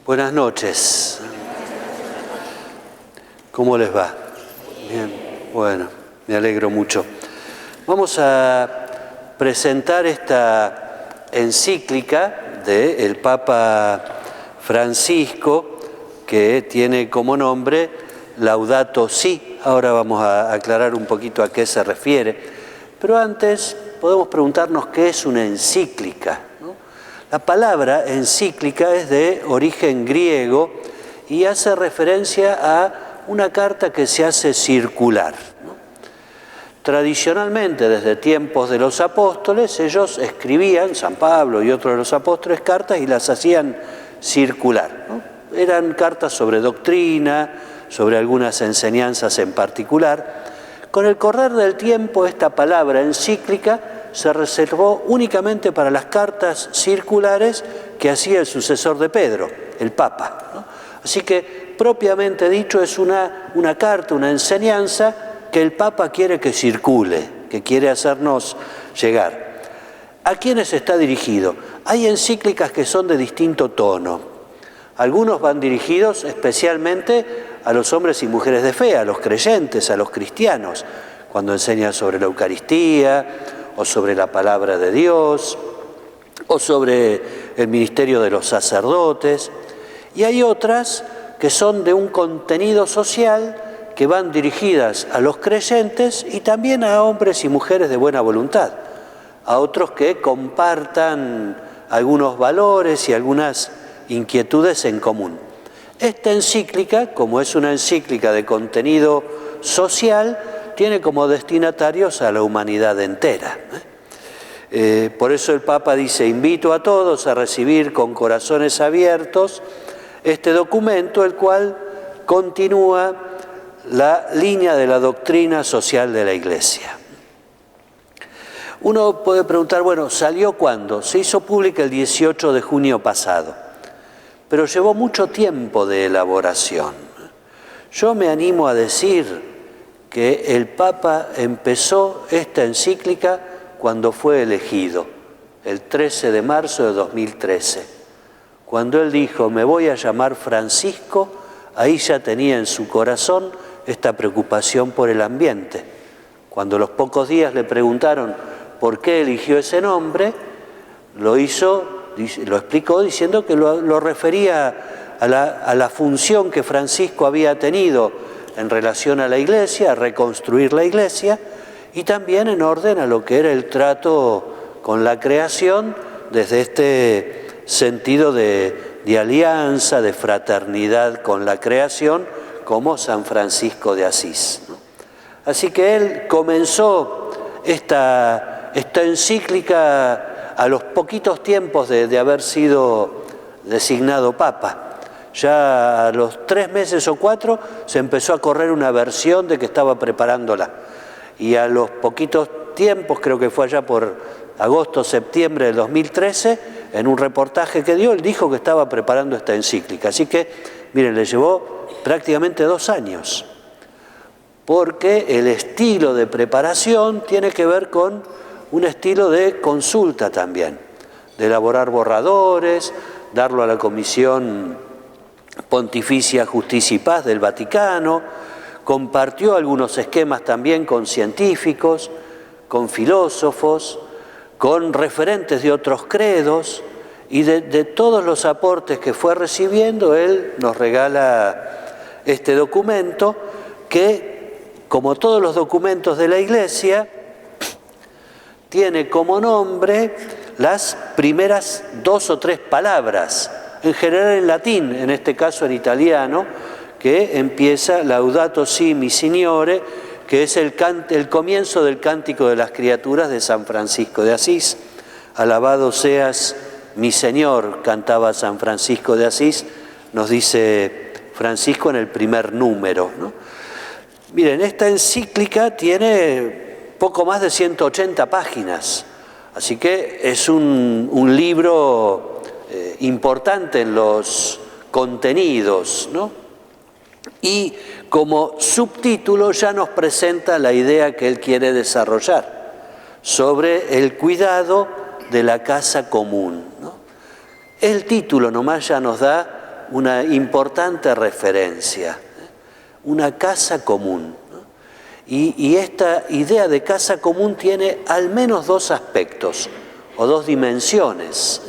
Buenas noches. ¿Cómo les va? Bien, bueno, me alegro mucho. Vamos a presentar esta encíclica del Papa Francisco que tiene como nombre Laudato Si. Ahora vamos a aclarar un poquito a qué se refiere. Pero antes podemos preguntarnos qué es una encíclica, ¿no? La palabra encíclica es de origen griego y hace referencia a una carta que se hace circular, ¿no? Tradicionalmente, desde tiempos de los apóstoles, ellos escribían, San Pablo y otros de los apóstoles, cartas y las hacían circular, ¿no? Eran cartas sobre doctrina, sobre algunas enseñanzas en particular. Con el correr del tiempo, esta palabra encíclica se reservó únicamente para las cartas circulares que hacía el sucesor de Pedro, el Papa, ¿no? Así que, propiamente dicho, es una carta, una enseñanza que el Papa quiere que circule, que quiere hacernos llegar. ¿A quiénes está dirigido? Hay encíclicas que son de distinto tono. Algunos van dirigidos especialmente a los hombres y mujeres de fe, a los creyentes, a los cristianos, cuando enseñan sobre la Eucaristía, o sobre la palabra de Dios, o sobre el ministerio de los sacerdotes. Y hay otras que son de un contenido social que van dirigidas a los creyentes y también a hombres y mujeres de buena voluntad, a otros que compartan algunos valores y algunas inquietudes en común. Esta encíclica, como es una encíclica de contenido social, tiene como destinatarios a la humanidad entera. Por eso el Papa dice: invito a todos a recibir con corazones abiertos este documento, el cual continúa la línea de la doctrina social de la Iglesia. Uno puede preguntar, bueno, ¿salió cuándo? Se hizo pública el 18 de junio pasado, pero llevó mucho tiempo de elaboración. Yo me animo a decir que el Papa empezó esta encíclica cuando fue elegido, el 13 de marzo de 2013. Cuando él dijo, me voy a llamar Francisco, ahí ya tenía en su corazón esta preocupación por el ambiente. Cuando a los pocos días le preguntaron por qué eligió ese nombre, lo explicó diciendo que lo refería a la función que Francisco había tenido en relación a la Iglesia, a reconstruir la Iglesia, y también en orden a lo que era el trato con la creación desde este sentido de alianza, de fraternidad con la creación, como San Francisco de Asís, ¿no? Así que él comenzó esta encíclica a los poquitos tiempos de haber sido designado Papa. Ya a los 3 meses o 4 se empezó a correr una versión de que estaba preparándola. Y a los poquitos tiempos, creo que fue allá por agosto, septiembre del 2013, en un reportaje que dio, él dijo que estaba preparando esta encíclica. Así que, miren, le llevó prácticamente 2 años, porque el estilo de preparación tiene que ver con un estilo de consulta también, de elaborar borradores, darlo a la Comisión Pontificia Justicia y Paz del Vaticano, compartió algunos esquemas también con científicos, con filósofos, con referentes de otros credos, y de todos los aportes que fue recibiendo, él nos regala este documento que, como todos los documentos de la Iglesia, tiene como nombre las primeras 2 o 3 palabras, en general en latín, en este caso en italiano, que empieza Laudato Si mi Signore, que es el comienzo del Cántico de las Criaturas de San Francisco de Asís. Alabado seas mi Señor, cantaba San Francisco de Asís, nos dice Francisco en el primer número, ¿no? Miren, esta encíclica tiene poco más de 180 páginas, así que es un libro importante en los contenidos, ¿no? Y como subtítulo ya nos presenta la idea que él quiere desarrollar sobre el cuidado de la casa común, ¿no? El título nomás ya nos da una importante referencia, una casa común. Y esta idea de casa común tiene al menos dos aspectos o dos dimensiones.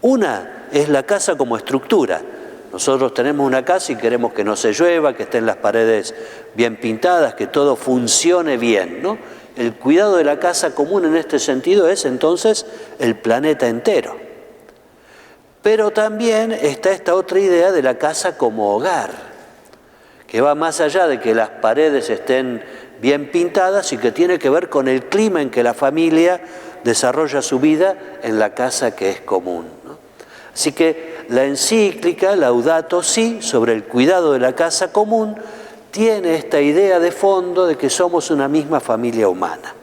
Una es la casa como estructura. Nosotros tenemos una casa y queremos que no se llueva, que estén las paredes bien pintadas, que todo funcione bien, ¿no? El cuidado de la casa común en este sentido es entonces el planeta entero. Pero también está esta otra idea de la casa como hogar, que va más allá de que las paredes estén bien pintadas y que tiene que ver con el clima en que la familia desarrolla su vida en la casa que es común, ¿no? Así que la encíclica Laudato Si, sobre el cuidado de la casa común, tiene esta idea de fondo de que somos una misma familia humana.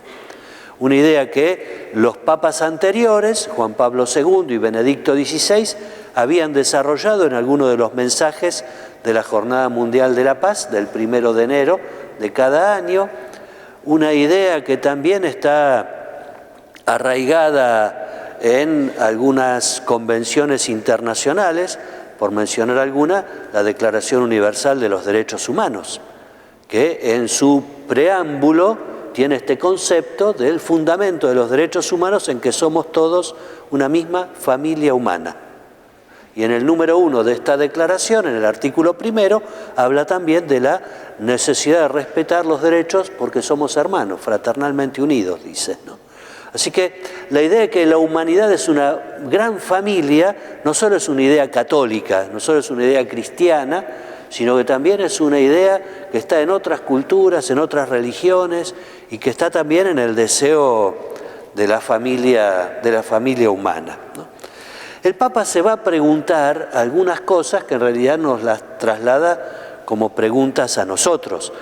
Una idea que los papas anteriores, Juan Pablo II y Benedicto XVI, habían desarrollado en algunos de los mensajes de la Jornada Mundial de la Paz del 1 de enero de cada año. Una idea que también está arraigada en algunas convenciones internacionales, por mencionar alguna, la Declaración Universal de los Derechos Humanos, que en su preámbulo tiene este concepto del fundamento de los derechos humanos en que somos todos una misma familia humana. Y en el número 1 de esta declaración, en el artículo 1, habla también de la necesidad de respetar los derechos porque somos hermanos, fraternalmente unidos, dice, ¿no? Así que la idea de que la humanidad es una gran familia no solo es una idea católica, no solo es una idea cristiana, sino que también es una idea que está en otras culturas, en otras religiones y que está también en el deseo de la familia humana, ¿no? El Papa se va a preguntar algunas cosas que en realidad nos las traslada como preguntas a nosotros.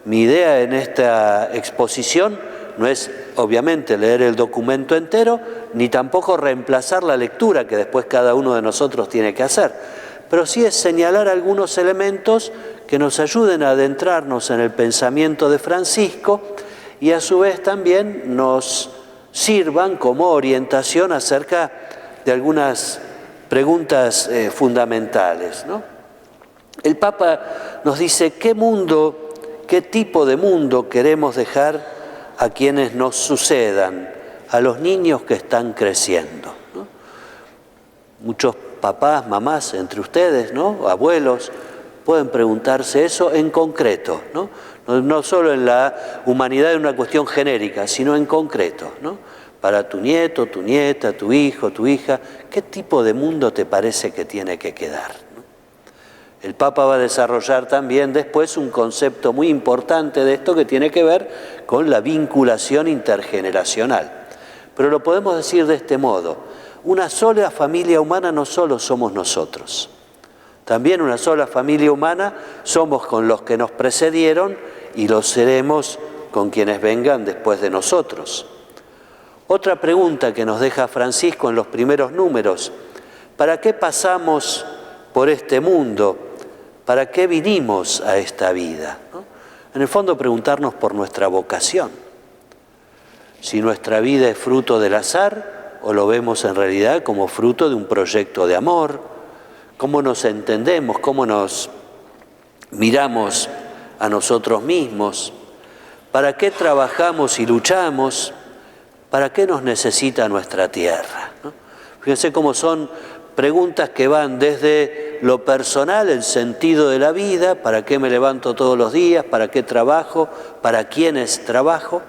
Mi idea en esta exposición no es, obviamente, leer el documento entero, ni tampoco reemplazar la lectura que después cada uno de nosotros tiene que hacer, pero sí es señalar algunos elementos que nos ayuden a adentrarnos en el pensamiento de Francisco y a su vez también nos sirvan como orientación acerca de algunas preguntas fundamentales, ¿no? El Papa nos dice qué tipo de mundo queremos dejar a quienes nos sucedan, a los niños que están creciendo, ¿no? Muchos papás, mamás entre ustedes, ¿no? Abuelos, pueden preguntarse eso en concreto, ¿no? No solo en la humanidad de una cuestión genérica, sino en concreto, ¿no? Para tu nieto, tu nieta, tu hijo, tu hija, ¿qué tipo de mundo te parece que tiene que quedar, ¿no? El Papa va a desarrollar también después un concepto muy importante de esto que tiene que ver con la vinculación intergeneracional. Pero lo podemos decir de este modo: una sola familia humana no solo somos nosotros, también una sola familia humana somos con los que nos precedieron y lo seremos con quienes vengan después de nosotros. Otra pregunta que nos deja Francisco en los primeros números: ¿para qué pasamos por este mundo? ¿Para qué vinimos a esta vida, ¿no? En el fondo, preguntarnos por nuestra vocación. Si nuestra vida es fruto del azar o lo vemos en realidad como fruto de un proyecto de amor, cómo nos entendemos, cómo nos miramos a nosotros mismos, para qué trabajamos y luchamos, para qué nos necesita nuestra tierra, ¿no? Fíjense cómo son preguntas que van desde lo personal, el sentido de la vida, para qué me levanto todos los días, para qué trabajo, para quiénes trabajo,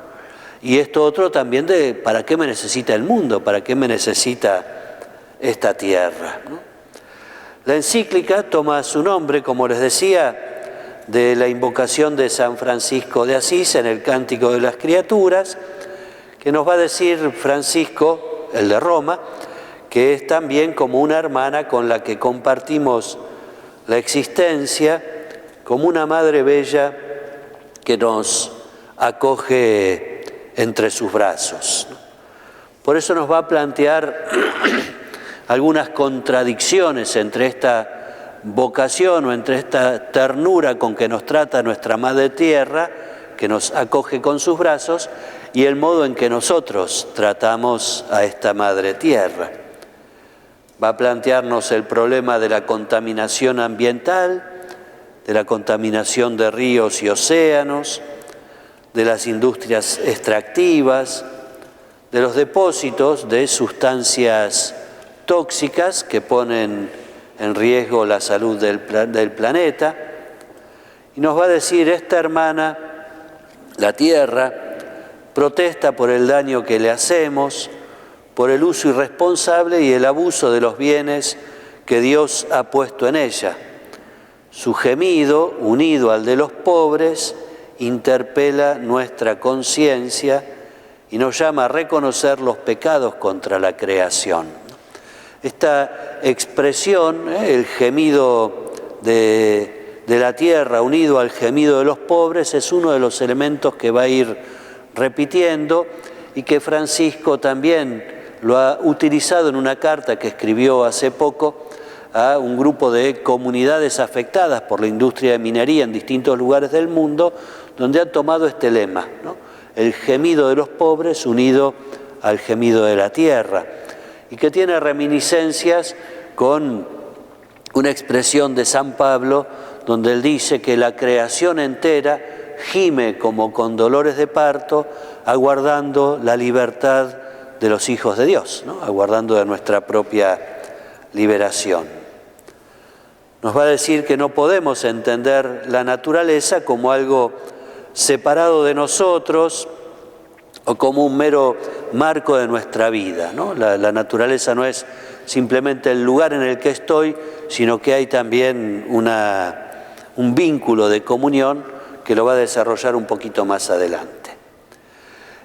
y esto otro también de para qué me necesita el mundo, para qué me necesita esta tierra, ¿no? La encíclica toma su nombre, como les decía, de la invocación de San Francisco de Asís en el Cántico de las Criaturas, que nos va a decir Francisco, el de Roma, que es también como una hermana con la que compartimos la existencia, como una madre bella que nos acoge entre sus brazos. Por eso nos va a plantear algunas contradicciones entre esta vocación o entre esta ternura con que nos trata nuestra Madre Tierra, que nos acoge con sus brazos, y el modo en que nosotros tratamos a esta Madre Tierra. va a plantearnos el problema de la contaminación ambiental, de la contaminación de ríos y océanos, de las industrias extractivas, de los depósitos de sustancias tóxicas que ponen en riesgo la salud del planeta. Y nos va a decir, esta hermana, la Tierra, protesta por el daño que le hacemos, por el uso irresponsable y el abuso de los bienes que Dios ha puesto en ella. Su gemido, unido al de los pobres, interpela nuestra conciencia y nos llama a reconocer los pecados contra la creación. Esta expresión, el gemido de la tierra unido al gemido de los pobres, es uno de los elementos que va a ir repitiendo y que Francisco también lo ha utilizado en una carta que escribió hace poco a un grupo de comunidades afectadas por la industria de minería en distintos lugares del mundo, donde han tomado este lema, ¿no? El gemido de los pobres unido al gemido de la tierra, y que tiene reminiscencias con una expresión de San Pablo, donde él dice que la creación entera gime como con dolores de parto, aguardando la libertad de los hijos de Dios, ¿no? Aguardando de nuestra propia liberación. Nos va a decir que no podemos entender la naturaleza como algo separado de nosotros o como un mero marco de nuestra vida, ¿no? La naturaleza no es simplemente el lugar en el que estoy, sino que hay también un vínculo de comunión que lo va a desarrollar un poquito más adelante.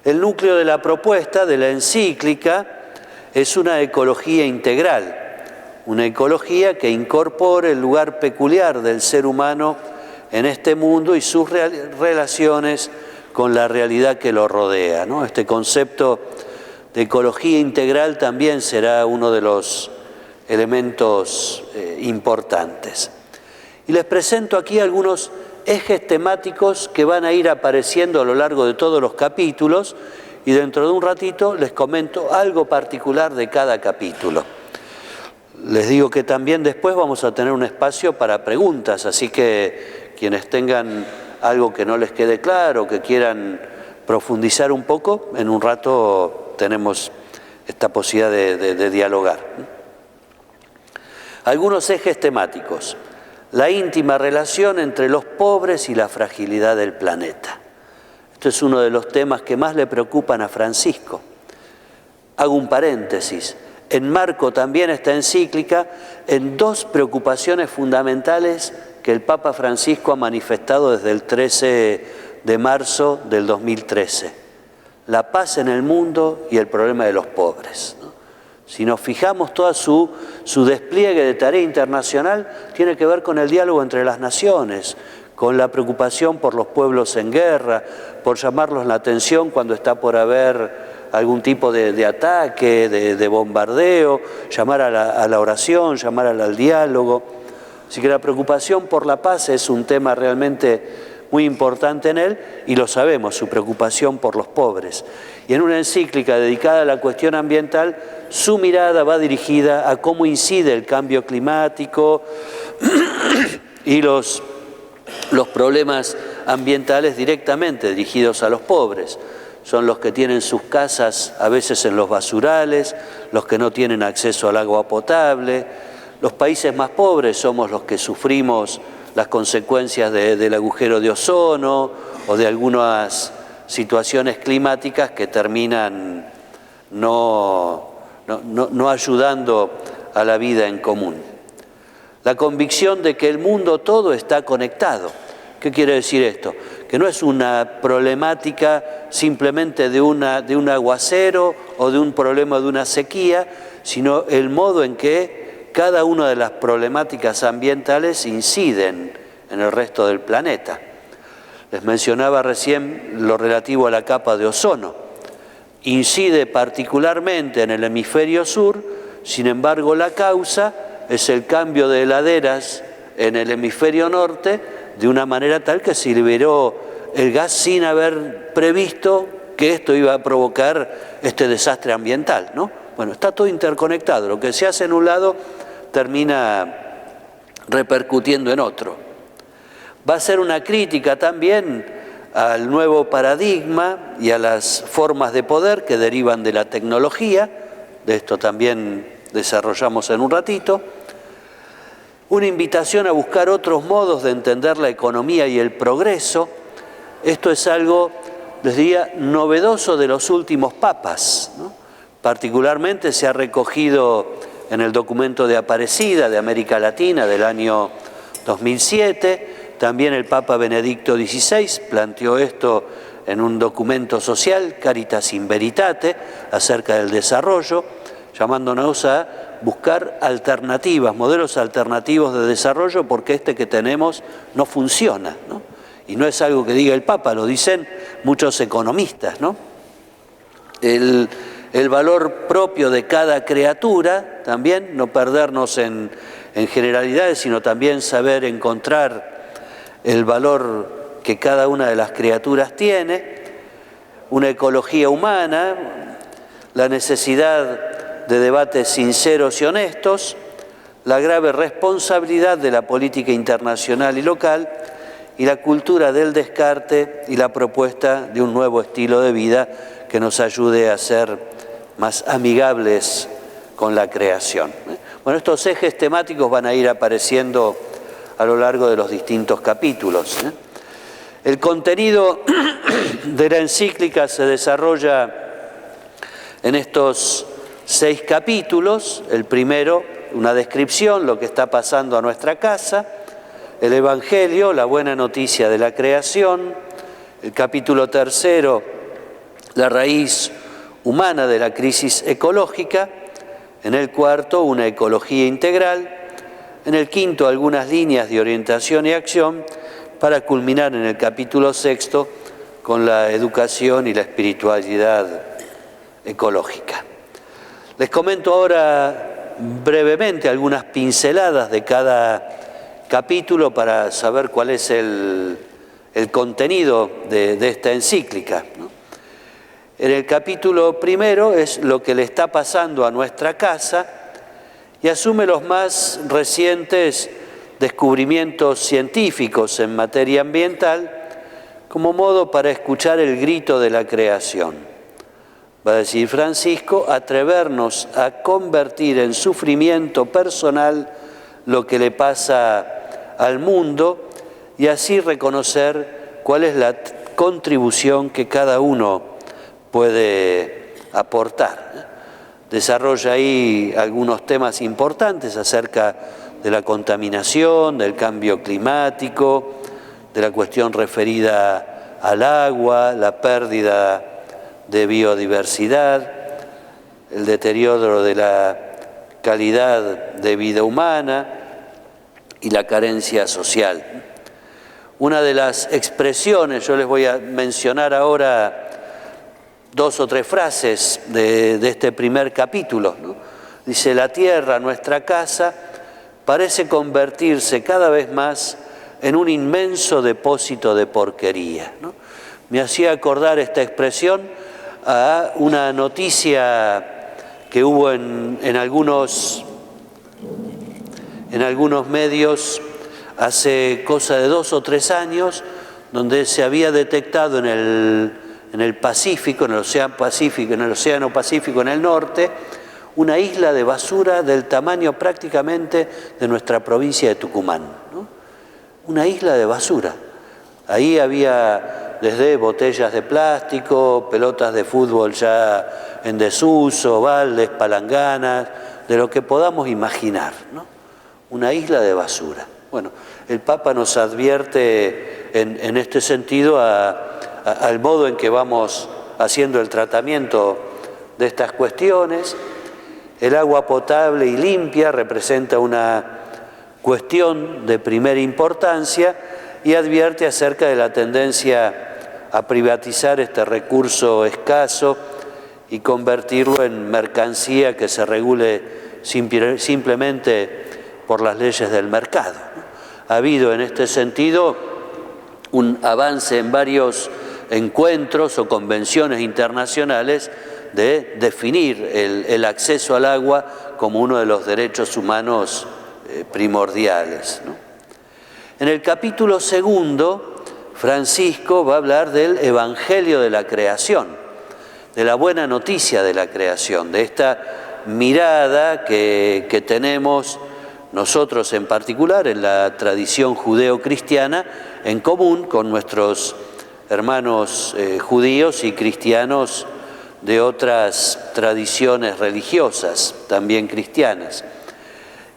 El núcleo de la propuesta de la encíclica es una ecología integral, una ecología que incorpore el lugar peculiar del ser humano en este mundo y sus relaciones con la realidad que lo rodea, ¿no? Este concepto de ecología integral también será uno de los elementos importantes. Y les presento aquí algunos ejes temáticos que van a ir apareciendo a lo largo de todos los capítulos y dentro de un ratito les comento algo particular de cada capítulo. Les digo que también después vamos a tener un espacio para preguntas, así que quienes tengan algo que no les quede claro, que quieran profundizar un poco, en un rato tenemos esta posibilidad de dialogar. Algunos ejes temáticos. La íntima relación entre los pobres y la fragilidad del planeta. Este es uno de los temas que más le preocupan a Francisco. Hago un paréntesis. Enmarco también esta encíclica en dos preocupaciones fundamentales que el Papa Francisco ha manifestado desde el 13 de marzo del 2013. La paz en el mundo y el problema de los pobres, ¿no? Si nos fijamos, todo su despliegue de tarea internacional tiene que ver con el diálogo entre las naciones, con la preocupación por los pueblos en guerra, por llamarlos la atención cuando está por haber algún tipo de ataque, de bombardeo, llamar a la oración, llamar al diálogo. Así que la preocupación por la paz es un tema realmente muy importante en él, y lo sabemos, su preocupación por los pobres. Y en una encíclica dedicada a la cuestión ambiental, su mirada va dirigida a cómo incide el cambio climático y los problemas ambientales directamente dirigidos a los pobres. Son los que tienen sus casas a veces en los basurales, los que no tienen acceso al agua potable. Los países más pobres somos los que sufrimos las consecuencias del agujero de ozono o de algunas situaciones climáticas que terminan no ayudando a la vida en común. La convicción de que el mundo todo está conectado. ¿Qué quiere decir esto? Que no es una problemática simplemente de un aguacero o de un problema de una sequía, sino el modo en que cada una de las problemáticas ambientales inciden en el resto del planeta. Les mencionaba recién lo relativo a la capa de ozono. Incide particularmente en el hemisferio sur, sin embargo la causa es el cambio de heladeras en el hemisferio norte de una manera tal que se liberó el gas sin haber previsto que esto iba a provocar este desastre ambiental, ¿no? Bueno, está todo interconectado. Lo que se hace en un lado termina repercutiendo en otro. Va a ser una crítica también al nuevo paradigma y a las formas de poder que derivan de la tecnología. De esto también desarrollamos en un ratito. Una invitación a buscar otros modos de entender la economía y el progreso. Esto es algo, les diría, novedoso de los últimos papas, ¿no? Particularmente se ha recogido en el documento de Aparecida de América Latina del año 2007. También el Papa Benedicto XVI planteó esto en un documento social, Caritas in Veritate, acerca del desarrollo, llamándonos a buscar alternativas, modelos alternativos de desarrollo, porque este que tenemos no funciona, ¿no? Y no es algo que diga el Papa, lo dicen muchos economistas, ¿no? El valor propio de cada criatura, también no perdernos en generalidades, sino también saber encontrar el valor que cada una de las criaturas tiene, una ecología humana, la necesidad de debates sinceros y honestos, la grave responsabilidad de la política internacional y local y la cultura del descarte y la propuesta de un nuevo estilo de vida que nos ayude a ser más amigables con la creación. Bueno, estos ejes temáticos van a ir apareciendo a lo largo de los distintos capítulos. El contenido de la encíclica se desarrolla en estos 6 capítulos. El primero, una descripción, lo que está pasando a nuestra casa. El Evangelio, la buena noticia de la creación. El capítulo tercero, la raíz humana de la crisis ecológica. En el cuarto, una ecología integral. En el quinto, algunas líneas de orientación y acción, para culminar en el capítulo sexto con la educación y la espiritualidad ecológica. Les comento ahora brevemente algunas pinceladas de cada capítulo para saber cuál es el contenido de esta encíclica, ¿no? En el capítulo primero es lo que le está pasando a nuestra casa y asume los más recientes descubrimientos científicos en materia ambiental como modo para escuchar el grito de la creación. Va a decir Francisco, atrevernos a convertir en sufrimiento personal lo que le pasa al mundo y así reconocer cuál es la contribución que cada uno puede aportar. Desarrolla ahí algunos temas importantes acerca de la contaminación, del cambio climático, de la cuestión referida al agua, la pérdida de biodiversidad, el deterioro de la calidad de vida humana y la carencia social. Una de las expresiones, yo les voy a mencionar ahora 2 o 3 frases de este primer capítulo, ¿no? Dice, la tierra, nuestra casa, parece convertirse cada vez más en un inmenso depósito de porquería, ¿no? Me hacía acordar esta expresión a una noticia que hubo en algunos medios hace cosa de 2 o 3 años, donde se había detectado en el Pacífico, en el Océano Pacífico, en el norte, una isla de basura del tamaño prácticamente de nuestra provincia de Tucumán, ¿no? Una isla de basura. Ahí había desde botellas de plástico, pelotas de fútbol ya en desuso, baldes, palanganas, de lo que podamos imaginar, ¿no? Una isla de basura. Bueno, el Papa nos advierte en este sentido al modo en que vamos haciendo el tratamiento de estas cuestiones. El agua potable y limpia representa una cuestión de primera importancia y advierte acerca de la tendencia a privatizar este recurso escaso y convertirlo en mercancía que se regule simplemente por las leyes del mercado. Ha habido en este sentido un avance en varios encuentros o convenciones internacionales de definir el acceso al agua como uno de los derechos humanos primordiales, ¿no? En el capítulo 2, Francisco va a hablar del Evangelio de la creación, de la buena noticia de la creación, de esta mirada que tenemos nosotros en particular en la tradición judeo-cristiana, en común con nuestros hermanos judíos y cristianos de otras tradiciones religiosas, también cristianas.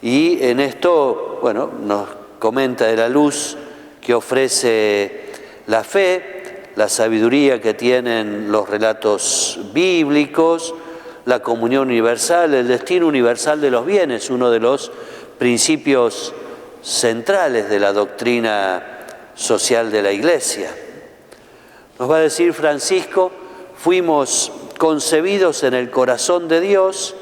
Y en esto, bueno, nos comenta de la luz que ofrece la fe, la sabiduría que tienen los relatos bíblicos, la comunión universal, el destino universal de los bienes, uno de los principios centrales de la doctrina social de la Iglesia. Nos va a decir Francisco, fuimos concebidos en el corazón de Dios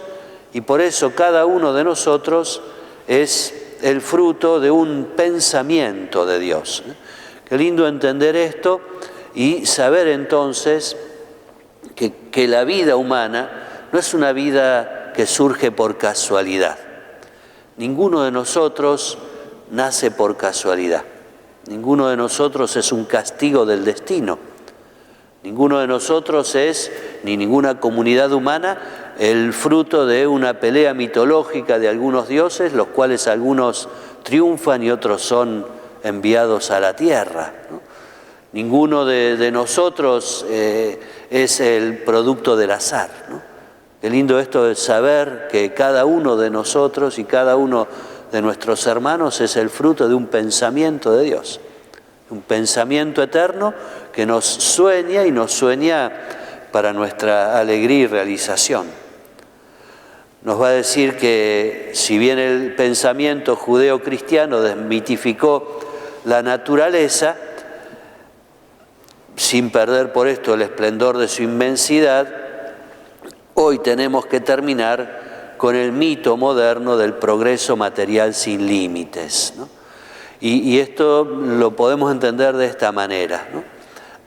y por eso cada uno de nosotros es el fruto de un pensamiento de Dios. Qué lindo entender esto y saber entonces que la vida humana no es una vida que surge por casualidad. Ninguno de nosotros nace por casualidad. Ninguno de nosotros es un castigo del destino. Ninguno de nosotros es, ni ninguna comunidad humana, el fruto de una pelea mitológica de algunos dioses, los cuales algunos triunfan y otros son enviados a la tierra, ¿no? Ninguno de nosotros es el producto del azar, ¿no? Qué lindo esto de saber que cada uno de nosotros y cada uno de nuestros hermanos es el fruto de un pensamiento de Dios, un pensamiento eterno que nos sueña y nos sueña para nuestra alegría y realización. Nos va a decir que si bien el pensamiento judeo-cristiano desmitificó la naturaleza, sin perder por esto el esplendor de su inmensidad, hoy tenemos que terminar con el mito moderno del progreso material sin límites, ¿no? Y esto lo podemos entender de esta manera, ¿no?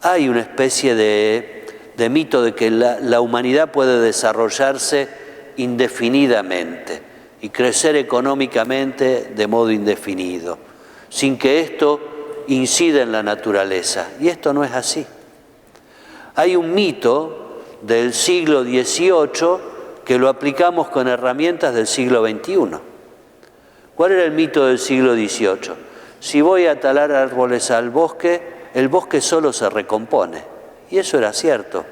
Hay una especie de mito de que la humanidad puede desarrollarse indefinidamente y crecer económicamente de modo indefinido, sin que esto incida en la naturaleza. Y esto no es así. Hay un mito del siglo XVIII que lo aplicamos con herramientas del siglo XXI. ¿Cuál era el mito del siglo XVIII? Si voy a talar árboles al bosque, el bosque solo se recompone. Y eso era cierto.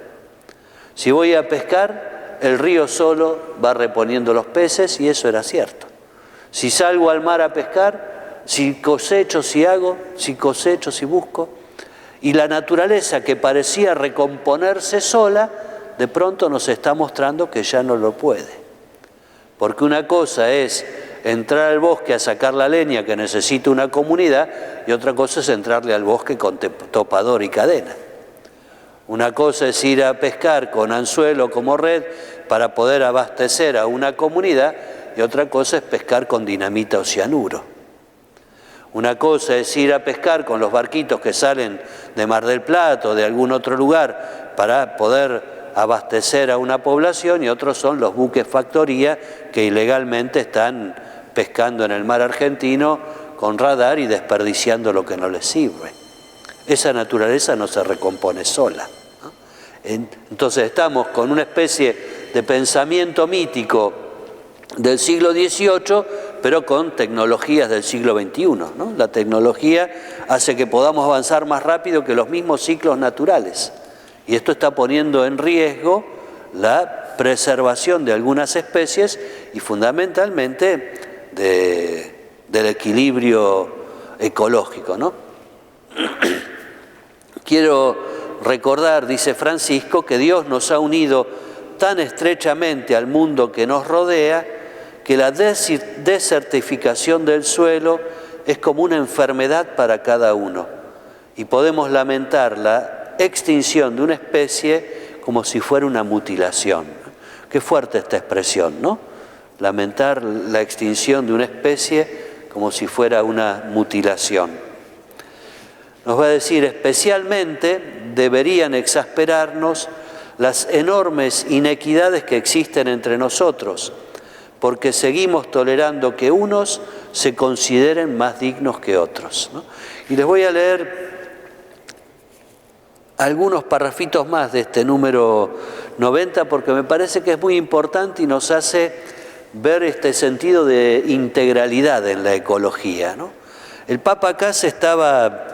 Si voy a pescar, el río solo va reponiendo los peces, y eso era cierto. Si salgo al mar a pescar, si cosecho, si hago, si cosecho, si busco. Y la naturaleza que parecía recomponerse sola, de pronto nos está mostrando que ya no lo puede. Porque una cosa es entrar al bosque a sacar la leña que necesita una comunidad y otra cosa es entrarle al bosque con topador y cadena. Una cosa es ir a pescar con anzuelo como red para poder abastecer a una comunidad y otra cosa es pescar con dinamita o cianuro. Una cosa es ir a pescar con los barquitos que salen de Mar del Plata o de algún otro lugar para poder abastecer a una población, y otros son los buques factoría que ilegalmente están pescando en el mar argentino con radar y desperdiciando lo que no les sirve. Esa naturaleza no se recompone sola, ¿no? Entonces estamos con una especie de pensamiento mítico del siglo XVIII, pero con tecnologías del siglo XXI, ¿no? La tecnología hace que podamos avanzar más rápido que los mismos ciclos naturales. Y esto está poniendo en riesgo la preservación de algunas especies y fundamentalmente del equilibrio ecológico, ¿no? Quiero recordar, dice Francisco, que Dios nos ha unido tan estrechamente al mundo que nos rodea que la desertificación del suelo es como una enfermedad para cada uno y podemos lamentar la extinción de una especie como si fuera una mutilación. Qué fuerte esta expresión, ¿no? Lamentar la extinción de una especie como si fuera una mutilación. Nos va a decir, especialmente deberían exasperarnos las enormes inequidades que existen entre nosotros, porque seguimos tolerando que unos se consideren más dignos que otros, ¿no? Y les voy a leer algunos parrafitos más de este número 90 porque me parece que es muy importante y nos hace ver este sentido de integralidad en la ecología, ¿no? El Papa acá se estaba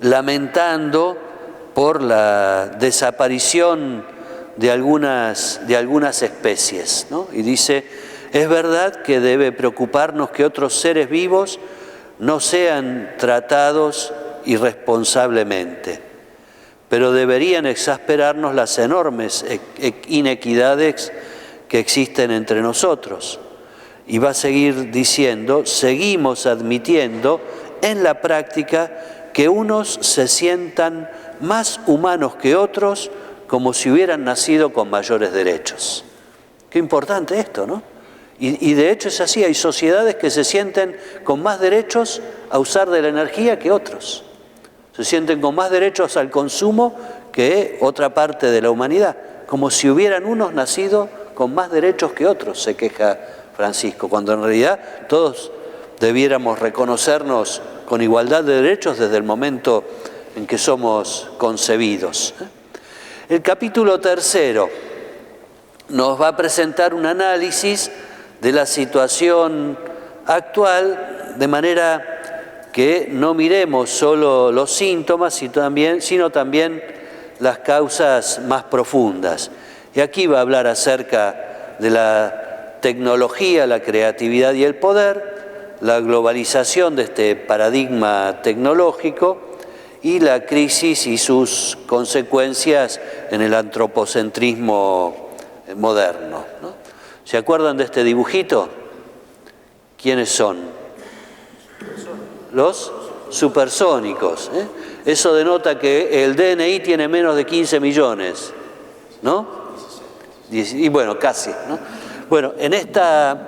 lamentando por la desaparición de algunas especies, ¿no? Y dice, es verdad que debe preocuparnos que otros seres vivos no sean tratados irresponsablemente, pero deberían exasperarnos las enormes inequidades que existen entre nosotros. Y va a seguir diciendo, seguimos admitiendo en la práctica que unos se sientan más humanos que otros como si hubieran nacido con mayores derechos. Qué importante esto, ¿no? Y de hecho es así, hay sociedades que se sienten con más derechos a usar de la energía que otros. Se sienten con más derechos al consumo que otra parte de la humanidad, como si hubieran unos nacido con más derechos que otros, se queja Francisco, cuando en realidad todos debiéramos reconocernos con igualdad de derechos desde el momento en que somos concebidos. El capítulo 3 nos va a presentar un análisis de la situación actual, de manera que no miremos solo los síntomas, sino también las causas más profundas. Y aquí va a hablar acerca de la tecnología, la creatividad y el poder, la globalización de este paradigma tecnológico y la crisis y sus consecuencias en el antropocentrismo moderno, ¿no? ¿Se acuerdan de este dibujito? ¿Quiénes son? Los supersónicos, ¿eh? Eso denota que el DNI tiene menos de 15 millones, ¿no? Y bueno, casi, ¿no? Bueno, en esta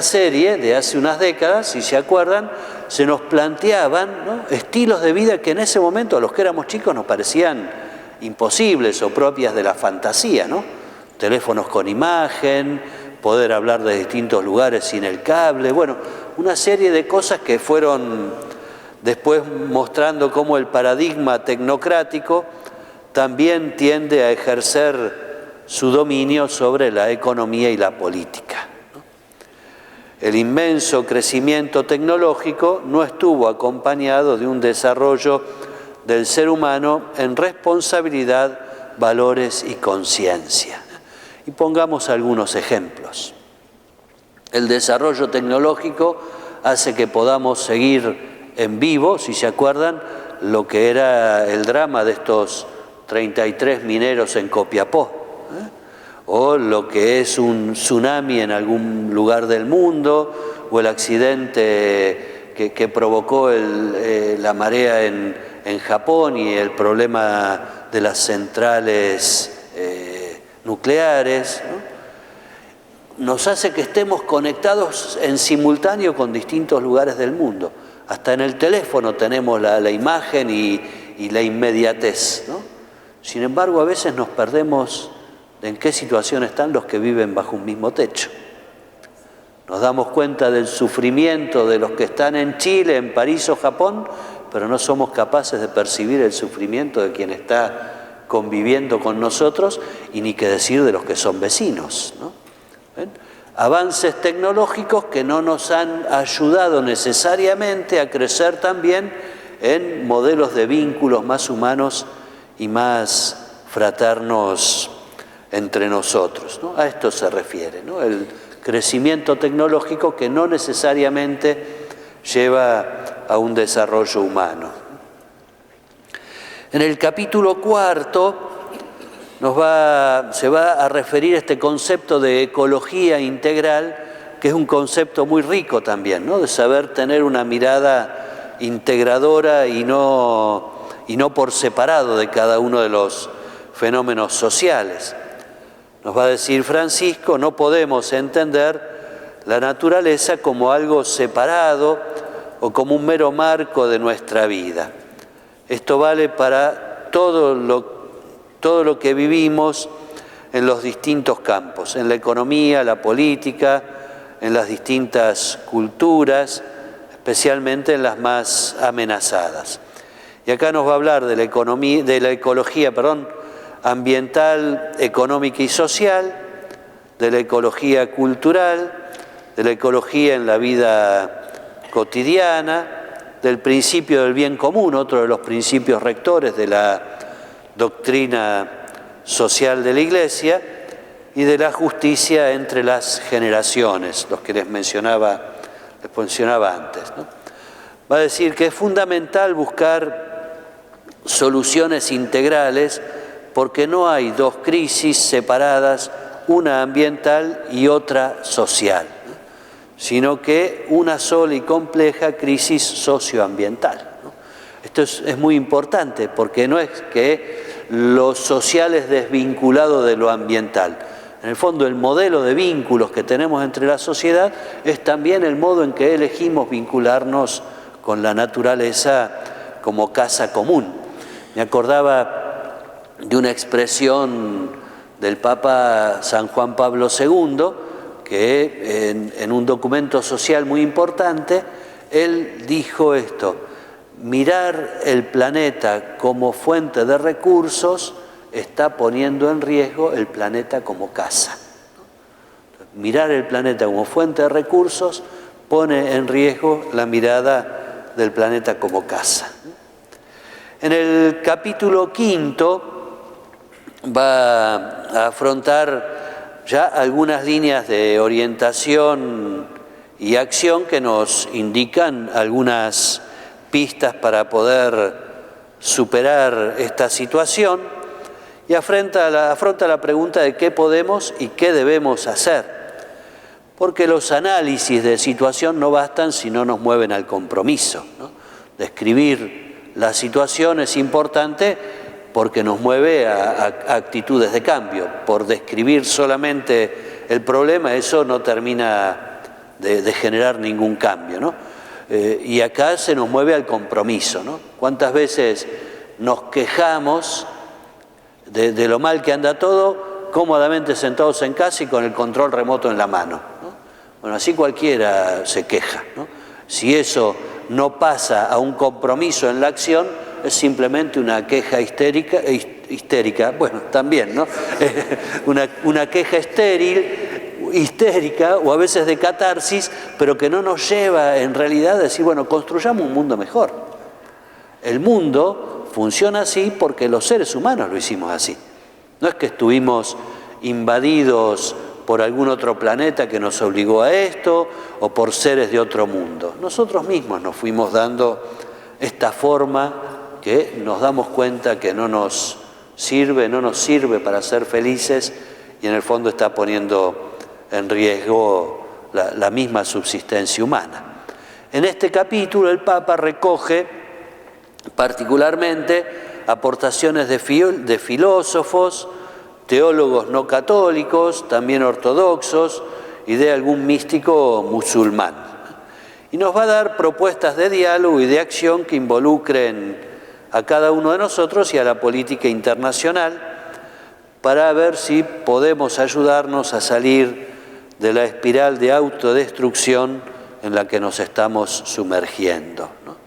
serie de hace unas décadas, si se acuerdan, se nos planteaban, ¿no?, estilos de vida que en ese momento a los que éramos chicos nos parecían imposibles o propias de la fantasía, ¿no? Teléfonos con imagen, poder hablar de distintos lugares sin el cable, bueno, una serie de cosas que fueron después mostrando cómo el paradigma tecnocrático también tiende a ejercer su dominio sobre la economía y la política, ¿no? El inmenso crecimiento tecnológico no estuvo acompañado de un desarrollo del ser humano en responsabilidad, valores y conciencia. Y pongamos algunos ejemplos. El desarrollo tecnológico hace que podamos seguir en vivo, si se acuerdan, lo que era el drama de estos 33 mineros en Copiapó, o lo que es un tsunami en algún lugar del mundo, o el accidente que provocó la marea en Japón y el problema de las centrales nucleares, ¿no? Nos hace que estemos conectados en simultáneo con distintos lugares del mundo. Hasta en el teléfono tenemos la imagen y la inmediatez, ¿no? Sin embargo, a veces nos perdemos de en qué situación están los que viven bajo un mismo techo. Nos damos cuenta del sufrimiento de los que están en Chile, en París o Japón, pero no somos capaces de percibir el sufrimiento de quien está conviviendo con nosotros, y ni qué decir de los que son vecinos, ¿no? ¿Ven? Avances tecnológicos que no nos han ayudado necesariamente a crecer también en modelos de vínculos más humanos y más fraternos entre nosotros, ¿no? A esto se refiere, ¿no? El crecimiento tecnológico que no necesariamente lleva a un desarrollo humano. En el capítulo 4 se va a referir a este concepto de ecología integral, que es un concepto muy rico también, ¿no? De saber tener una mirada integradora y no por separado de cada uno de los fenómenos sociales. Nos va a decir Francisco, no podemos entender la naturaleza como algo separado o como un mero marco de nuestra vida. Esto vale para todo lo que vivimos en los distintos campos, en la economía, la política, en las distintas culturas, especialmente en las más amenazadas. Y acá nos va a hablar de la ecología ambiental, económica y social, de la ecología cultural, de la ecología en la vida cotidiana, del principio del bien común, otro de los principios rectores de la doctrina social de la Iglesia, y de la justicia entre las generaciones, los que les mencionaba antes, ¿no? Va a decir que es fundamental buscar soluciones integrales porque no hay dos crisis separadas, una ambiental y otra social, ¿no? Sino que una sola y compleja crisis socioambiental, ¿no? Esto es muy importante porque no es que lo social es desvinculado de lo ambiental. En el fondo, el modelo de vínculos que tenemos entre la sociedad es también el modo en que elegimos vincularnos con la naturaleza como casa común. Me acordaba de una expresión del Papa San Juan Pablo II, que en un documento social muy importante, él dijo esto: mirar el planeta como fuente de recursos está poniendo en riesgo el planeta como casa. Mirar el planeta como fuente de recursos pone en riesgo la mirada del planeta como casa. En el capítulo 5 va a afrontar ya algunas líneas de orientación y acción que nos indican algunas pistas para poder superar esta situación, y afronta la pregunta de qué podemos y qué debemos hacer, porque los análisis de situación no bastan si no nos mueven al compromiso, ¿no? Describir la situación es importante porque nos mueve a actitudes de cambio. Por describir solamente el problema, eso no termina de generar ningún cambio, ¿no? Y acá se nos mueve al compromiso, ¿no? ¿Cuántas veces nos quejamos de lo mal que anda todo, cómodamente sentados en casa y con el control remoto en la mano, ¿no? Bueno, así cualquiera se queja, ¿no? Si eso no pasa a un compromiso en la acción, es simplemente una queja histérica, bueno, también, ¿no? Una queja estéril, histérica o a veces de catarsis, pero que no nos lleva en realidad a decir, bueno, construyamos un mundo mejor. El mundo funciona así porque los seres humanos lo hicimos así. No es que estuvimos invadidos por algún otro planeta que nos obligó a esto o por seres de otro mundo. Nosotros mismos nos fuimos dando esta forma que nos damos cuenta que no nos sirve para ser felices y en el fondo está poniendo en riesgo la misma subsistencia humana. En este capítulo el Papa recoge particularmente aportaciones de filósofos, teólogos no católicos, también ortodoxos y de algún místico musulmán. Y nos va a dar propuestas de diálogo y de acción que involucren a cada uno de nosotros y a la política internacional para ver si podemos ayudarnos a salir de la espiral de autodestrucción en la que nos estamos sumergiendo, ¿no?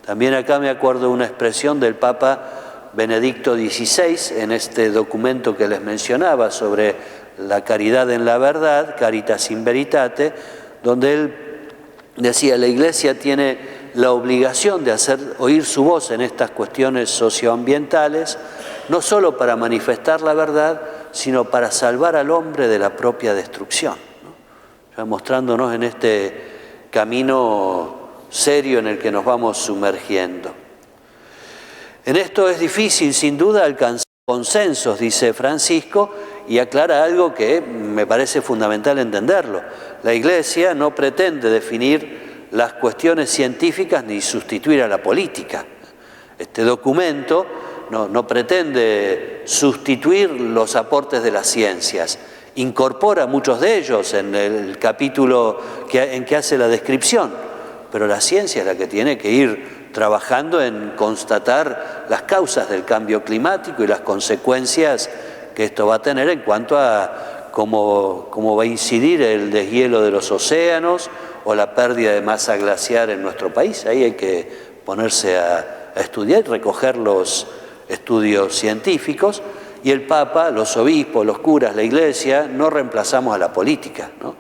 También acá me acuerdo de una expresión del Papa Benedicto XVI en este documento que les mencionaba sobre la caridad en la verdad, Caritas in Veritate, donde él decía: la Iglesia tiene la obligación de hacer oír su voz en estas cuestiones socioambientales, no solo para manifestar la verdad, sino para salvar al hombre de la propia destrucción, ¿no? Ya mostrándonos en este camino serio en el que nos vamos sumergiendo. En esto es difícil, sin duda, alcanzar consensos, dice Francisco, y aclara algo que me parece fundamental entenderlo. La Iglesia no pretende definir las cuestiones científicas ni sustituir a la política. Este documento no pretende sustituir los aportes de las ciencias. Incorpora muchos de ellos en el capítulo en que hace la descripción, pero la ciencia es la que tiene que ir trabajando en constatar las causas del cambio climático y las consecuencias que esto va a tener en cuanto a cómo va a incidir el deshielo de los océanos o la pérdida de masa glaciar en nuestro país. Ahí hay que ponerse a estudiar y recoger los estudios científicos. Y el Papa, los obispos, los curas, la Iglesia, no reemplazamos a la política, ¿no?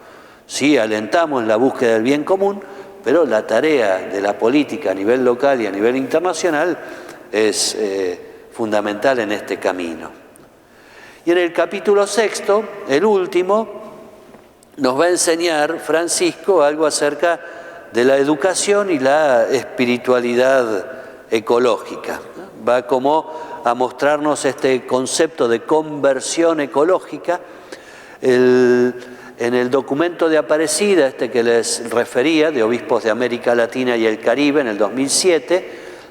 Sí alentamos la búsqueda del bien común, pero la tarea de la política a nivel local y a nivel internacional es fundamental en este camino. Y en el capítulo 6, el último, nos va a enseñar Francisco algo acerca de la educación y la espiritualidad ecológica. Va como a mostrarnos este concepto de conversión ecológica. En el documento de Aparecida, que les refería, de Obispos de América Latina y el Caribe, en el 2007,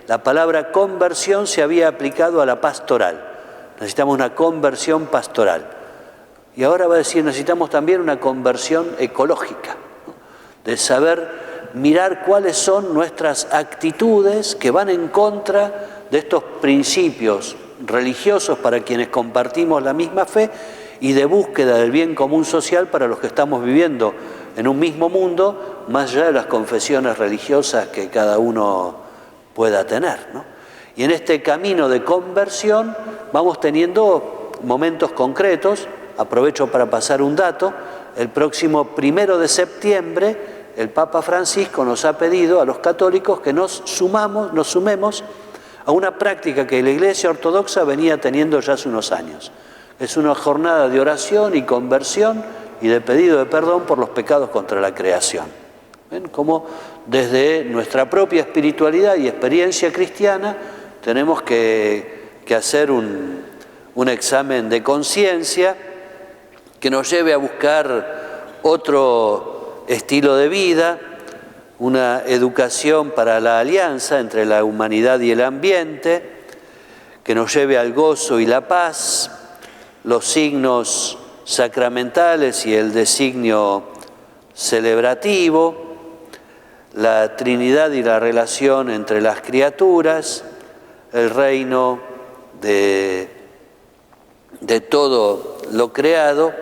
la palabra conversión se había aplicado a la pastoral. Necesitamos una conversión pastoral. Y ahora va a decir, necesitamos también una conversión ecológica, ¿no? De saber mirar cuáles son nuestras actitudes que van en contra de estos principios religiosos para quienes compartimos la misma fe y de búsqueda del bien común social para los que estamos viviendo en un mismo mundo, más allá de las confesiones religiosas que cada uno pueda tener, ¿no? Y en este camino de conversión vamos teniendo momentos concretos. Aprovecho para pasar un dato. El próximo 1 de septiembre, el Papa Francisco nos ha pedido a los católicos que nos sumemos a una práctica que la Iglesia Ortodoxa venía teniendo ya hace unos años. Es una jornada de oración y conversión y de pedido de perdón por los pecados contra la creación. ¿Ven? Como desde nuestra propia espiritualidad y experiencia cristiana tenemos que hacer un examen de conciencia que nos lleve a buscar otro estilo de vida, una educación para la alianza entre la humanidad y el ambiente, que nos lleve al gozo y la paz, los signos sacramentales y el designio celebrativo, la Trinidad y la relación entre las criaturas, el reino de todo lo creado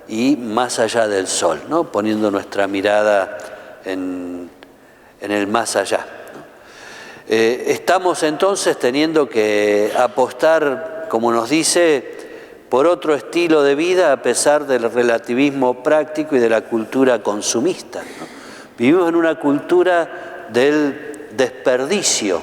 y más allá del sol, ¿no? Poniendo nuestra mirada en el más allá, ¿no? Estamos entonces teniendo que apostar, como nos dice, por otro estilo de vida a pesar del relativismo práctico y de la cultura consumista, ¿no? Vivimos en una cultura del desperdicio,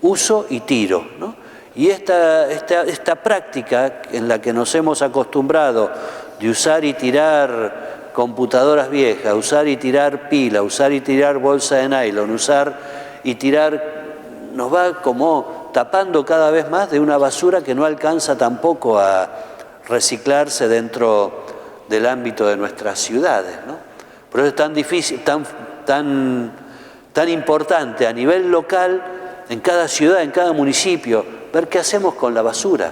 uso y tiro, ¿no? Y esta práctica en la que nos hemos acostumbrado de usar y tirar computadoras viejas, usar y tirar pila, usar y tirar bolsa de nylon, usar y tirar, nos va como tapando cada vez más de una basura que no alcanza tampoco a reciclarse dentro del ámbito de nuestras ciudades, ¿no? Por eso es tan difícil, tan importante a nivel local, en cada ciudad, en cada municipio, ver qué hacemos con la basura,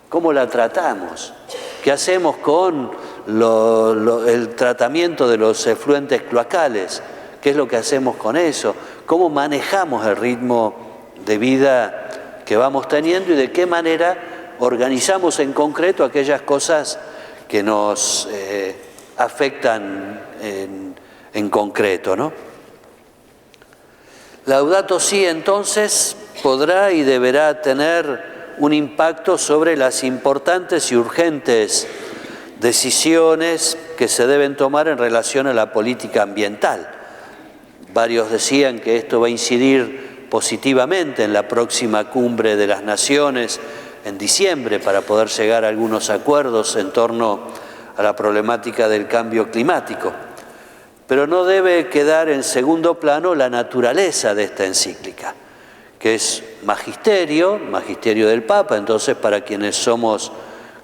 cómo la tratamos, qué hacemos con el tratamiento de los efluentes cloacales, qué es lo que hacemos con eso, cómo manejamos el ritmo de vida que vamos teniendo y de qué manera organizamos en concreto aquellas cosas que nos afectan en concreto, ¿no? Laudato Si, entonces, podrá y deberá tener un impacto sobre las importantes y urgentes decisiones que se deben tomar en relación a la política ambiental. Varios decían que esto va a incidir positivamente en la próxima cumbre de las naciones en diciembre para poder llegar a algunos acuerdos en torno a la problemática del cambio climático. Pero no debe quedar en segundo plano la naturaleza de esta encíclica, que es magisterio del Papa. Entonces, para quienes somos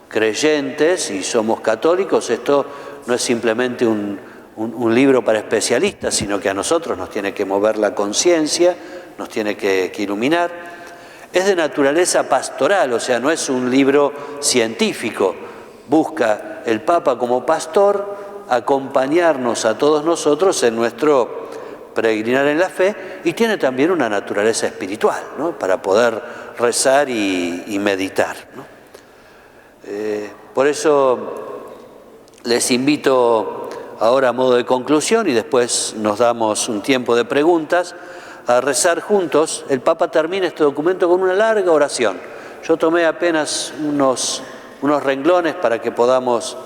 creyentes y somos católicos, esto no es simplemente un libro para especialistas, sino que a nosotros nos tiene que mover la conciencia, nos tiene que iluminar. Es de naturaleza pastoral, o sea, no es un libro científico. Busca el Papa como pastor acompañarnos a todos nosotros en nuestro peregrinar en la fe, y tiene también una naturaleza espiritual, ¿no? Para poder rezar y meditar, ¿no? Por eso les invito ahora a modo de conclusión, y después nos damos un tiempo de preguntas, a rezar juntos. El Papa termina este documento con una larga oración. Yo tomé apenas unos renglones para que podamos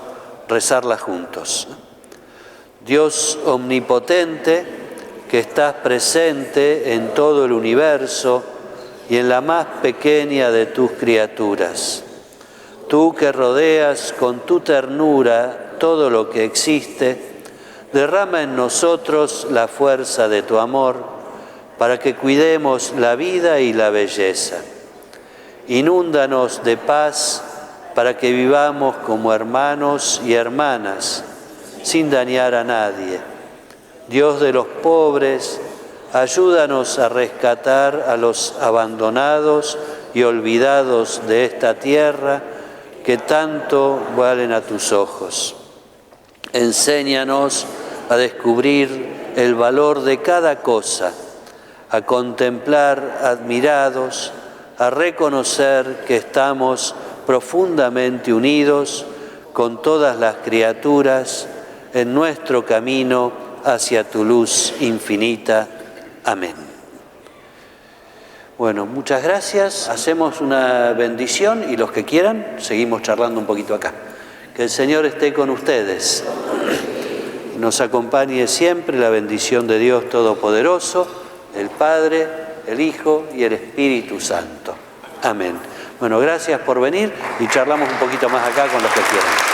rezarla juntos. Dios omnipotente, que estás presente en todo el universo y en la más pequeña de tus criaturas. Tú que rodeas con tu ternura todo lo que existe, derrama en nosotros la fuerza de tu amor para que cuidemos la vida y la belleza. Inúndanos de paz para que vivamos como hermanos y hermanas, sin dañar a nadie. Dios de los pobres, ayúdanos a rescatar a los abandonados y olvidados de esta tierra que tanto valen a tus ojos. Enséñanos a descubrir el valor de cada cosa, a contemplar admirados, a reconocer que estamos profundamente unidos con todas las criaturas en nuestro camino hacia tu luz infinita. Amén. Bueno, muchas gracias. Hacemos una bendición y los que quieran, seguimos charlando un poquito acá. Que el Señor esté con ustedes. Nos acompañe siempre la bendición de Dios Todopoderoso, el Padre, el Hijo y el Espíritu Santo. Amén. Bueno, gracias por venir y charlamos un poquito más acá con los que quieran.